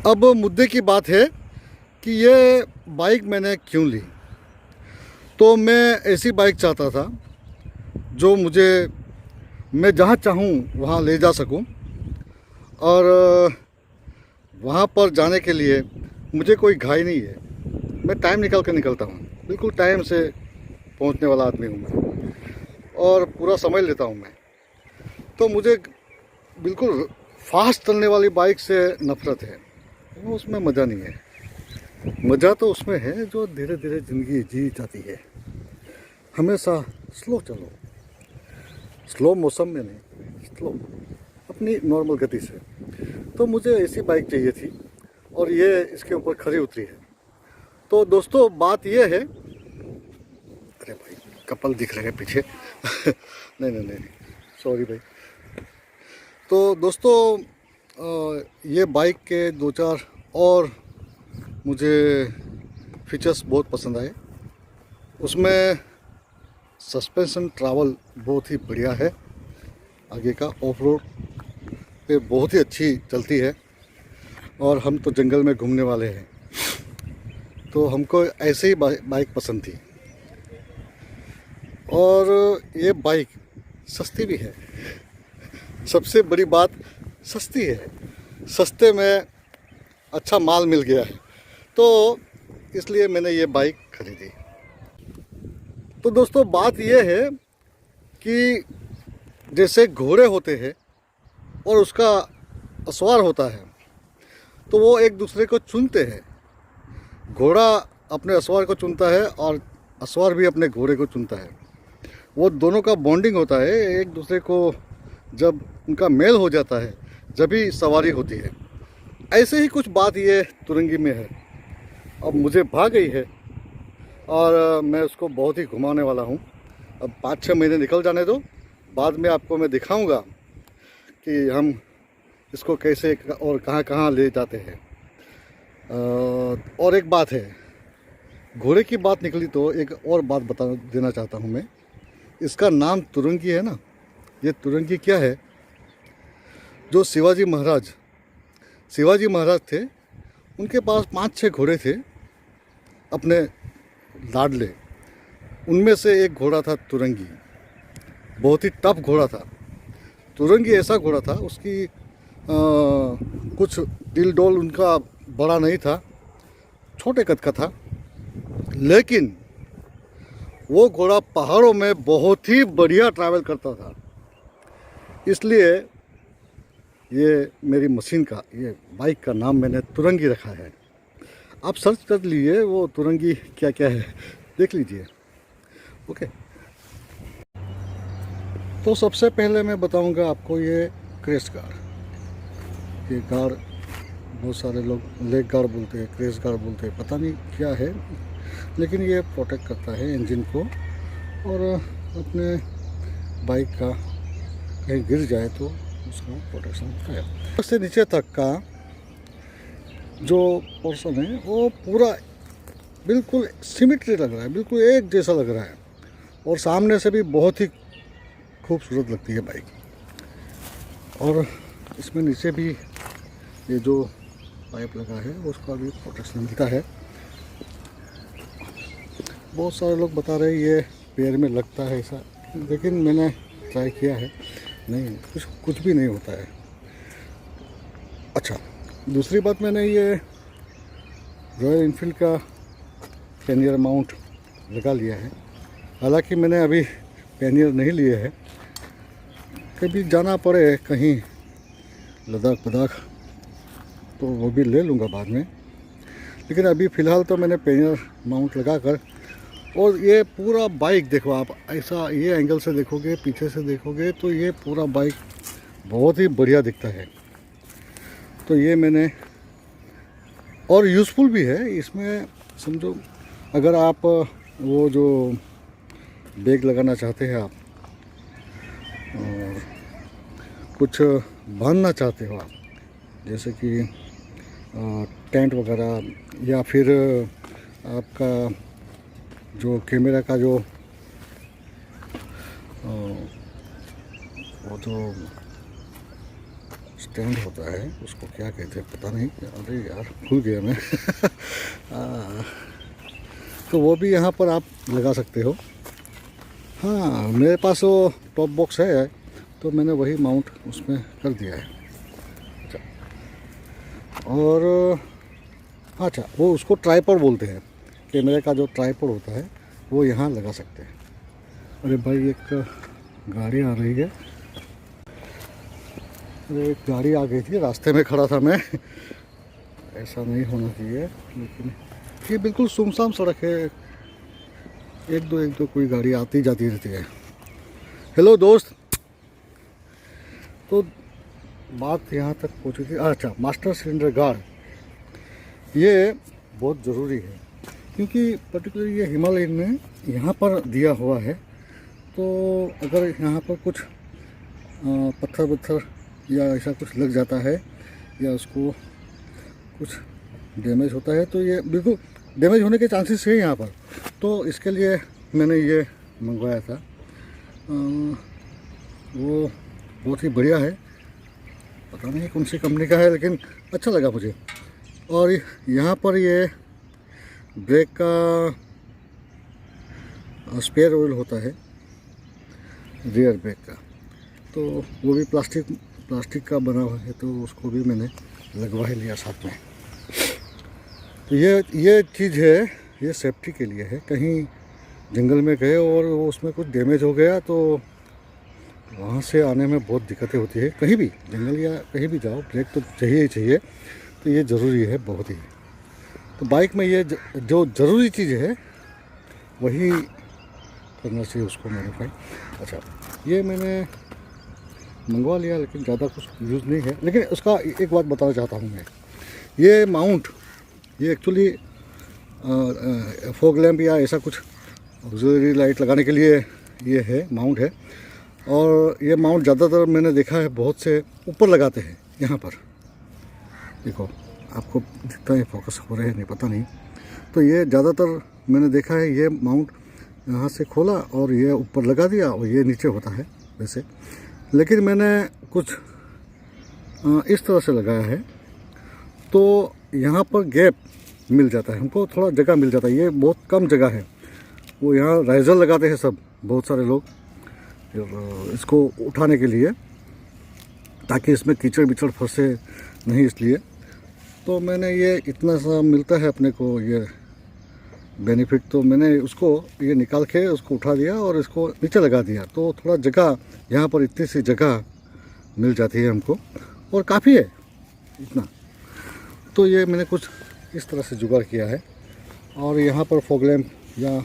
अब मुद्दे की बात है कि ये बाइक मैंने क्यों ली। तो मैं ऐसी बाइक चाहता था जो मैं जहाँ चाहूँ वहाँ ले जा सकूँ, और वहाँ पर जाने के लिए मुझे कोई घाई नहीं है। मैं टाइम निकाल कर निकलता हूँ, बिल्कुल टाइम से पहुँचने वाला आदमी हूँ मैं, और पूरा समय लेता हूँ मैं। तो मुझे बिल्कुल फास्ट चलने वाली बाइक से नफ़रत है, वो उसमें मज़ा नहीं है। मज़ा तो उसमें है जो धीरे धीरे ज़िंदगी जी जाती है। हमेशा स्लो चलो, स्लो मौसम में नहीं, स्लो अपनी नॉर्मल गति से। तो मुझे ऐसी बाइक चाहिए थी और ये इसके ऊपर खरी उतरी है। तो दोस्तों बात ये है, अरे भाई कपल दिख रहे हैं पीछे नहीं नहीं नहीं, सॉरी भाई। तो दोस्तों ये बाइक के दो चार और मुझे फीचर्स बहुत पसंद आए। उसमें सस्पेंशन ट्रैवल बहुत ही बढ़िया है, आगे का ऑफ रोड पे बहुत ही अच्छी चलती है, और हम तो जंगल में घूमने वाले हैं तो हमको ऐसे ही बाइक पसंद थी। और ये बाइक सस्ती भी है, सबसे बड़ी बात सस्ती है, सस्ते में अच्छा माल मिल गया है, तो इसलिए मैंने ये बाइक खरीदी। तो दोस्तों बात ये है कि जैसे घोड़े होते हैं और उसका असवार होता है, तो वो एक दूसरे को चुनते हैं। घोड़ा अपने असवार को चुनता है और असवार भी अपने घोड़े को चुनता है। वो दोनों का बॉन्डिंग होता है, एक दूसरे को जब उनका मेल हो जाता है जब भी सवारी होती है। ऐसे ही कुछ बात ये तुरंगी में है। अब मुझे भाग गई है और मैं उसको बहुत ही घुमाने वाला हूँ। अब 5-6 महीने निकल जाने दो, बाद में आपको मैं दिखाऊंगा कि हम इसको कैसे और कहाँ कहाँ ले जाते हैं। और एक बात है, घोड़े की बात निकली तो एक और बात बता देना चाहता हूँ मैं। इसका नाम तुरंगी है ना, ये तुरंगी क्या है, जो शिवाजी महाराज थे, उनके पास 5-6 घोड़े थे अपने लाडले। उनमें से एक घोड़ा था तुरंगी, बहुत ही टफ घोड़ा था। तुरंगी ऐसा घोड़ा था, उसकी कुछ दिल डोल उनका बड़ा नहीं था, छोटे कद का था, लेकिन वो घोड़ा पहाड़ों में बहुत ही बढ़िया ट्रैवल करता था। इसलिए ये मेरी मशीन का, ये बाइक का नाम मैंने तुरंगी रखा है। आप सर्च कर लीजिए वो तुरंगी क्या क्या है, देख लीजिए। ओके, तो सबसे पहले मैं बताऊंगा आपको ये क्रेश गार्ड। ये गार्ड बहुत सारे लोग लेग गार्ड बोलते हैं, क्रेश गार्ड बोलते हैं, पता नहीं क्या है, लेकिन ये प्रोटेक्ट करता है इंजन को, और अपने बाइक का कहीं गिर जाए तो उसका प्रोटेक्शन होता है। उससे नीचे तक का जो पोर्शन है वो पूरा बिल्कुल सिमेट्री लग रहा है, बिल्कुल एक जैसा लग रहा है, और सामने से भी बहुत ही खूबसूरत लगती है बाइक। और इसमें नीचे भी ये जो पाइप लगा है उसका भी प्रोटेक्शन मिलता है। बहुत सारे लोग बता रहे हैं ये पैर में लगता है ऐसा, लेकिन मैंने ट्राई किया है, नहीं, कुछ भी नहीं होता है। अच्छा, दूसरी बात, मैंने ये रॉयल इनफील्ड का पैनियर माउंट लगा लिया है। हालांकि मैंने अभी पैनियर नहीं लिए है, कभी जाना पड़े कहीं लद्दाख वद्दाख तो वो भी ले लूँगा बाद में, लेकिन अभी फ़िलहाल तो मैंने पैनियर माउंट लगा कर। और ये पूरा बाइक देखो आप, ऐसा ये एंगल से देखोगे, पीछे से देखोगे तो ये पूरा बाइक बहुत ही बढ़िया दिखता है। तो ये मैंने, और यूज़फुल भी है इसमें, समझो अगर आप वो जो बैग लगाना चाहते हैं आप, और कुछ बांधना चाहते हो आप, जैसे कि टेंट वगैरह, या फिर आपका जो कैमरा का जो वो जो स्टैंड होता है, उसको क्या कहते हैं पता नहीं, अरे यार भूल गया मैं तो वो भी यहाँ पर आप लगा सकते हो। हाँ, मेरे पास वो टॉप बॉक्स है तो मैंने वही माउंट उसमें कर दिया है। अच्छा, और अच्छा, वो उसको ट्राइपॉड बोलते हैं, कैमरे का जो ट्राइपॉड होता है वो यहाँ लगा सकते हैं। अरे भाई, एक गाड़ी आ रही है। अरे एक गाड़ी आ गई थी, रास्ते में खड़ा था मैं ऐसा नहीं होना चाहिए, लेकिन ये बिल्कुल सुनसान सड़क है, एक दो कोई गाड़ी आती जाती रहती है। हेलो दोस्त, तो बात यहाँ तक पहुँची थी। अच्छा, मास्टर सिलेंडर गार्ड ये बहुत ज़रूरी है, क्योंकि पर्टिकुलर ये हिमालयन में यहाँ पर दिया हुआ है। तो अगर यहाँ पर कुछ पत्थर या ऐसा कुछ लग जाता है या उसको कुछ डैमेज होता है तो ये बिल्कुल डैमेज होने के चांसेस है यहाँ पर। तो इसके लिए मैंने ये मंगवाया था। वो बहुत ही बढ़िया है, पता नहीं कौन सी कंपनी का है, लेकिन अच्छा लगा मुझे। और यहाँ पर ये ब्रेक का स्पेयर ऑयल होता है रियर ब्रेक का, तो वो भी प्लास्टिक का बना हुआ है, तो उसको भी मैंने लगवा ही लिया साथ में। तो ये चीज़ है, ये सेफ्टी के लिए है। कहीं जंगल में गए और वो उसमें कुछ डैमेज हो गया तो वहाँ से आने में बहुत दिक्कतें होती है। कहीं भी जंगल या कहीं भी जाओ, ब्रेक तो चाहिए ही चाहिए, तो ये ज़रूरी है बहुत ही। तो बाइक में ये जो ज़रूरी चीज़ है वही करना चाहिए उसको मॉडिफाई। अच्छा, ये मैंने मंगवा लिया, लेकिन ज़्यादा कुछ यूज़ नहीं है। लेकिन उसका एक बात बताना चाहता हूँ मैं, ये माउंट ये एक्चुअली फॉग लैम्प या ऐसा कुछ ऑक्सिलरी लाइट लगाने के लिए ये है, माउंट है। और ये माउंट ज़्यादातर मैंने देखा है बहुत से ऊपर लगाते हैं। यहाँ पर देखो, आपको दिखता है, फोकस हो रहे हैं नहीं पता नहीं। तो ये ज़्यादातर मैंने देखा है, ये माउंट यहाँ से खोला और ये ऊपर लगा दिया और ये नीचे होता है वैसे। लेकिन मैंने कुछ इस तरह से लगाया है, तो यहाँ पर गैप मिल जाता है, हमको थोड़ा जगह मिल जाता है। ये बहुत कम जगह है, वो यहाँ राइजर लगाते हैं सब, बहुत सारे लोग इसको उठाने के लिए, ताकि इसमें कीचड़ बिचड़ फंसे नहीं, इसलिए। तो मैंने ये इतना सा मिलता है अपने को ये बेनिफिट, तो मैंने उसको ये निकाल के उसको उठा दिया और इसको नीचे लगा दिया। तो थोड़ा जगह यहाँ पर, इतनी सी जगह मिल जाती है हमको, और काफ़ी है इतना। तो ये मैंने कुछ इस तरह से जुगाड़ किया है। और यहाँ पर फॉग लैम्प या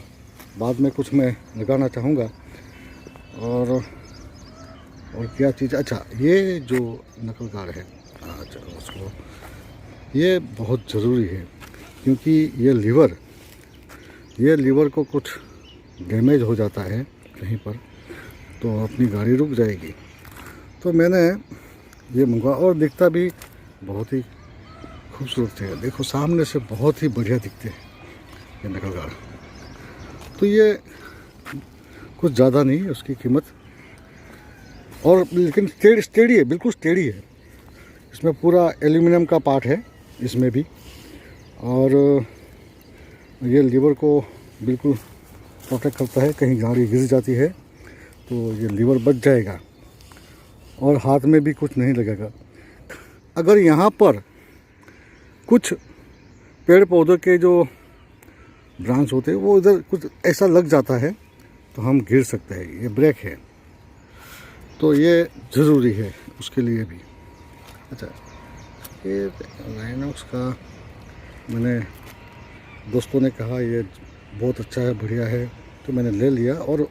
बाद में कुछ मैं लगाना चाहूँगा। और क्या चीज़, अच्छा, ये जो नकल गार्ड है, अच्छा, उसको ये बहुत ज़रूरी है, क्योंकि ये लीवर को कुछ डैमेज हो जाता है कहीं पर तो अपनी गाड़ी रुक जाएगी। तो मैंने ये मंगवा, और दिखता भी बहुत ही खूबसूरत है। देखो, सामने से बहुत ही बढ़िया दिखते हैं ये नकल गार्ड। तो ये कुछ ज़्यादा नहीं है उसकी कीमत, और लेकिन स्टेडी है, बिल्कुल स्टेडी है। इसमें पूरा एल्यूमिनियम का पार्ट है इसमें भी, और ये लीवर को बिल्कुल प्रोटेक्ट करता है। कहीं गाड़ी गिर जाती है तो ये लीवर बच जाएगा और हाथ में भी कुछ नहीं लगेगा। अगर यहाँ पर कुछ पेड़ पौधों के जो ब्रांच होते हैं वो इधर कुछ ऐसा लग जाता है तो हम गिर सकते हैं। ये ब्रेक है, तो ये ज़रूरी है उसके लिए भी। अच्छा, ये राइनॉक्स का मैंने दोस्तों ने कहा ये बहुत अच्छा है, बढ़िया है, तो मैंने ले लिया, और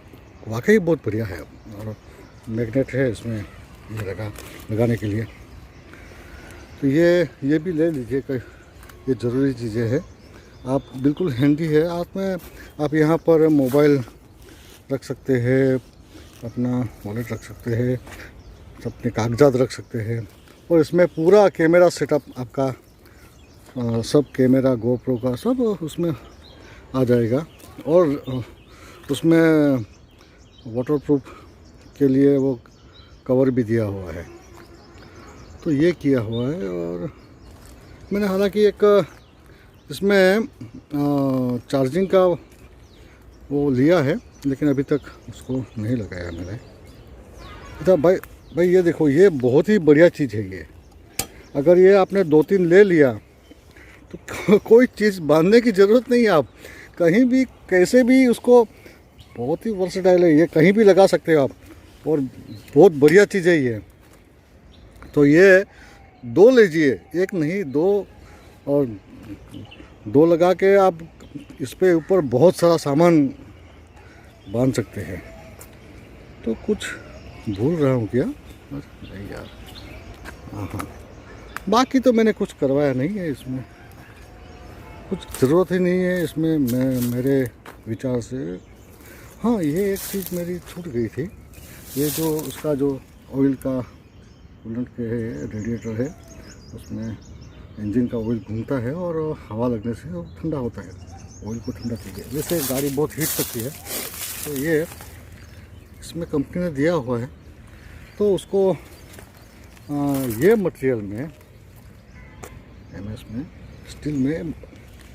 वाकई बहुत बढ़िया है। और मैग्नेट है इसमें ये लगाने के लिए, तो ये भी ले लीजिए, ये ज़रूरी चीज़ें हैं। आप बिल्कुल हैंडी है, आप में आप यहाँ पर मोबाइल रख सकते हैं, अपना वॉलेट रख सकते हैं, अपने कागजात रख सकते हैं, और इसमें पूरा कैमरा सेटअप आपका, सब कैमरा गोप्रो का सब उसमें आ जाएगा। और उसमें वाटरप्रूफ के लिए वो कवर भी दिया हुआ है। तो ये किया हुआ है। और मैंने हालांकि एक इसमें चार्जिंग का वो लिया है, लेकिन अभी तक उसको नहीं लगाया मैंने। अच्छा भाई ये देखो, ये बहुत ही बढ़िया चीज़ है ये। अगर ये आपने 2-3 ले लिया तो कोई चीज़ बांधने की ज़रूरत नहीं है। आप कहीं भी कैसे भी उसको, बहुत ही वर्सेटाइल है ये, कहीं भी लगा सकते हो आप, और बहुत बढ़िया चीज़ है ये। तो ये 2 लीजिए, एक नहीं 2, और 2 लगा के आप इस पे ऊपर बहुत सारा सामान बांध सकते हैं। तो कुछ भूल रहा हूँ क्या? नहीं यार, हाँ, बाकी तो मैंने कुछ करवाया नहीं है इसमें, कुछ ज़रूरत ही नहीं है इसमें मेरे विचार से। हाँ, ये एक चीज़ मेरी छूट गई थी, ये जो उसका जो ऑयल का कूलेंट के है, रेडिएटर है, उसमें इंजन का ऑयल घूमता है और हवा लगने से वो ठंडा होता है। ऑयल को ठंडा कीजिए, वैसे गाड़ी बहुत हीट करती है, तो ये इसमें कंपनी ने दिया हुआ है। तो उसको ये मटेरियल में, एमएस में, स्टील में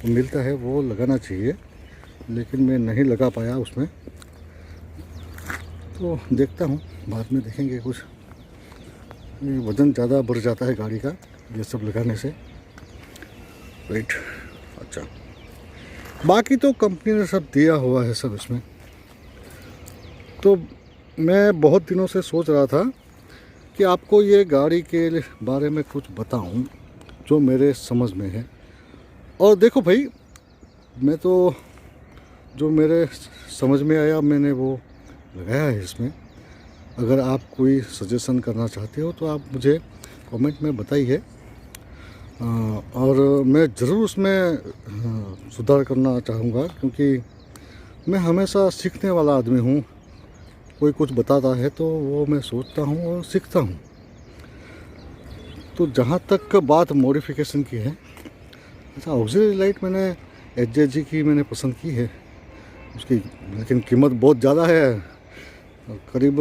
मिलता है, वो लगाना चाहिए, लेकिन मैं नहीं लगा पाया उसमें। तो देखता हूँ, बाद में देखेंगे। कुछ वज़न ज़्यादा बढ़ जाता है गाड़ी का ये सब लगाने से। वेट, अच्छा, बाकी तो कंपनी ने सब दिया हुआ है सब इसमें। तो मैं बहुत दिनों से सोच रहा था कि आपको ये गाड़ी के बारे में कुछ बताऊं जो मेरे समझ में है। और देखो भाई, मैं तो जो मेरे समझ में आया मैंने वो लगाया है इसमें। अगर आप कोई सजेशन करना चाहते हो तो आप मुझे कमेंट में बताइए, और मैं ज़रूर उसमें सुधार करना चाहूँगा, क्योंकि मैं हमेशा सीखने वाला आदमी हूँ। कोई कुछ बताता है तो वो मैं सोचता हूँ और सीखता हूँ। तो जहाँ तक बात मॉडिफिकेशन की है, अच्छा, ऑक्सिलरी लाइट मैंने HJG की मैंने पसंद की है उसकी, लेकिन कीमत बहुत ज़्यादा है, करीब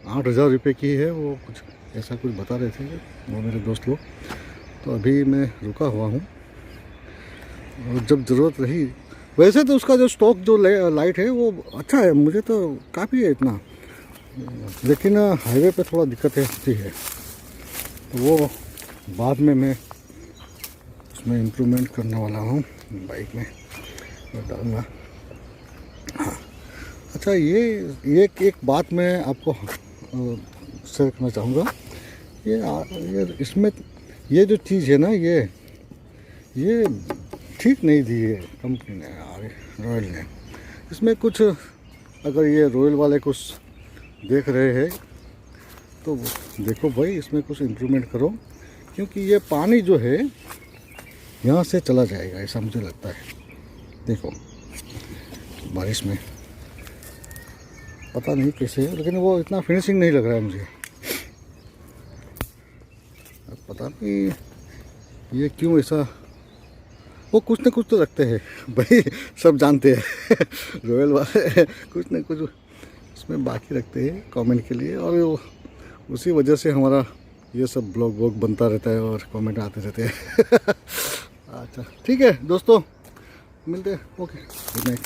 8,000 रुपये की है। वो कुछ ऐसा कुछ बता रहे थे वो मेरे दोस्त लोग। तो अभी मैं रुका हुआ हूँ, और जब ज़रूरत रही, वैसे तो उसका जो स्टॉक जो लाइट है वो अच्छा है, मुझे तो काफ़ी है इतना, लेकिन हाईवे पे थोड़ा दिक्कत होती है। तो वो बाद में मैं उसमें इम्प्रूवमेंट करने वाला हूँ, बाइक में डालूँगा। हाँ, अच्छा, ये एक बात मैं आपको शेयर करना चाहूँगा। ये इसमें ये जो चीज़ है ना, ये ठीक नहीं दी है कंपनी ने, रॉयल ने। इसमें कुछ, अगर ये रॉयल वाले कुछ देख रहे हैं तो देखो भाई, इसमें कुछ इम्प्रूवमेंट करो, क्योंकि ये पानी जो है यहाँ से चला जाएगा, ऐसा मुझे लगता है। देखो बारिश में पता नहीं कैसे है, लेकिन वो इतना फिनिशिंग नहीं लग रहा है मुझे। पता नहीं ये क्यों ऐसा, वो कुछ न कुछ तो रखते हैं भाई, सब जानते हैं रॉयल वाले कुछ न कुछ उसमें बाकी रखते हैं कमेंट के लिए, और उसी वजह से हमारा ये सब ब्लॉग बनता रहता है और कमेंट आते रहते हैं अच्छा, ठीक है दोस्तों, मिलते हैं। Okay, good night.